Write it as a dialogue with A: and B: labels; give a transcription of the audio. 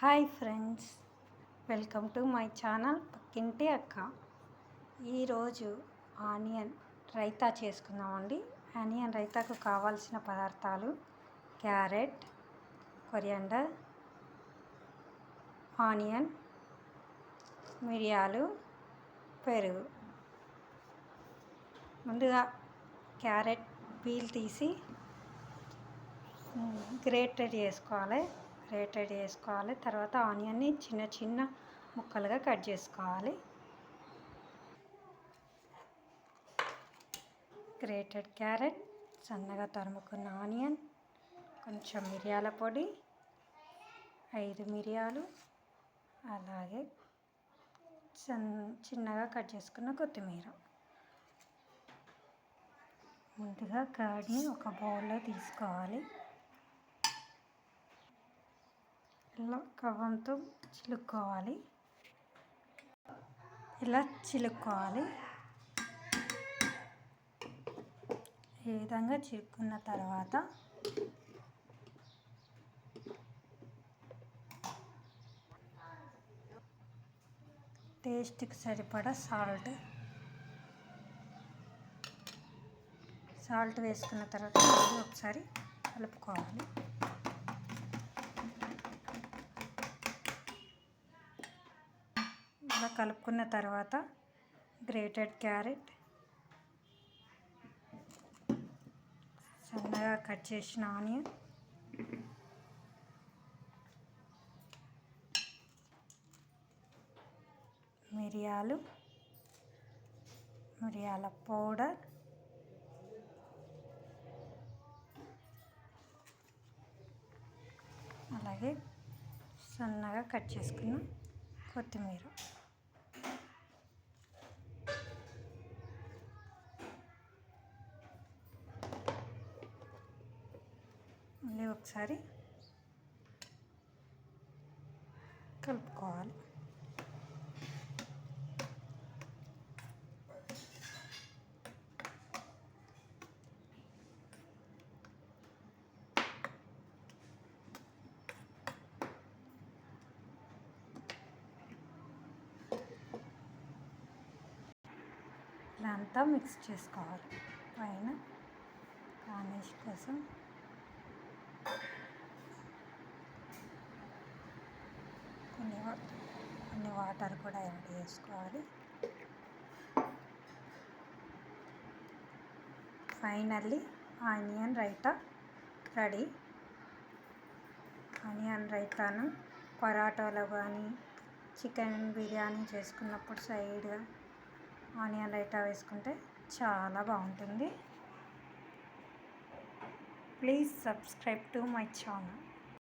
A: Hi friends, welcome to my channel పక్కింటి అక్క. ఈరోజు ఆనియన్ రైతా చేసుకుందామండి. ఆనియన్ రైతాకు కావాల్సిన పదార్థాలు: క్యారెట్, కొరియాండర్, ఆనియన్, మిరియాలు, పెరుగు. ముందుగా క్యారెట్ పీల్ తీసి గ్రేటెడ్ చేసుకోవాలి. తర్వాత ఆనియన్ని చిన్న చిన్న ముక్కలుగా కట్ చేసుకోవాలి. గ్రేటెడ్ క్యారెట్, సన్నగా తరుముకున్న ఆనియన్, కొంచెం మిరియాల పొడి, 5 మిరియాలు, అలాగే చిన్నగా కట్ చేసుకున్న కొత్తిమీర. ముందుగా కర్డ్ని ఒక బౌల్లో తీసుకోవాలి. ఇలా కవ్వంతో చిలుక్కోవాలి. ఈ విధంగా చిలుక్కున్న తర్వాత టేస్ట్కి సరిపడా సాల్ట్ వేసుకున్న తర్వాత ఒకసారి కలుపుకోవాలి. ఇలా కలుపుకున్న తర్వాత గ్రేటెడ్ క్యారెట్, సన్నగా కట్ చేసిన ఆనియన్, మిరియాల పౌడర్, అలాగే సన్నగా కట్ చేసుకున్న కొత్తిమీర. మళ్ళీ ఒకసారి కలుపుకోవాలి. ఇలా అంతా మిక్స్ చేసుకోవాలి. పైన గార్నిష్ కోసం కొన్ని వాటర్ కూడా యాడ్ చేసుకోవాలి. Finally onion raita ready. Onion రైతాను పరాటాలో కానీ చికెన్ బిర్యానీ చేసుకున్నప్పుడు సైడ్గా ఆనియన్ రైతా వేసుకుంటే చాలా బాగుంటుంది. Please subscribe to my channel.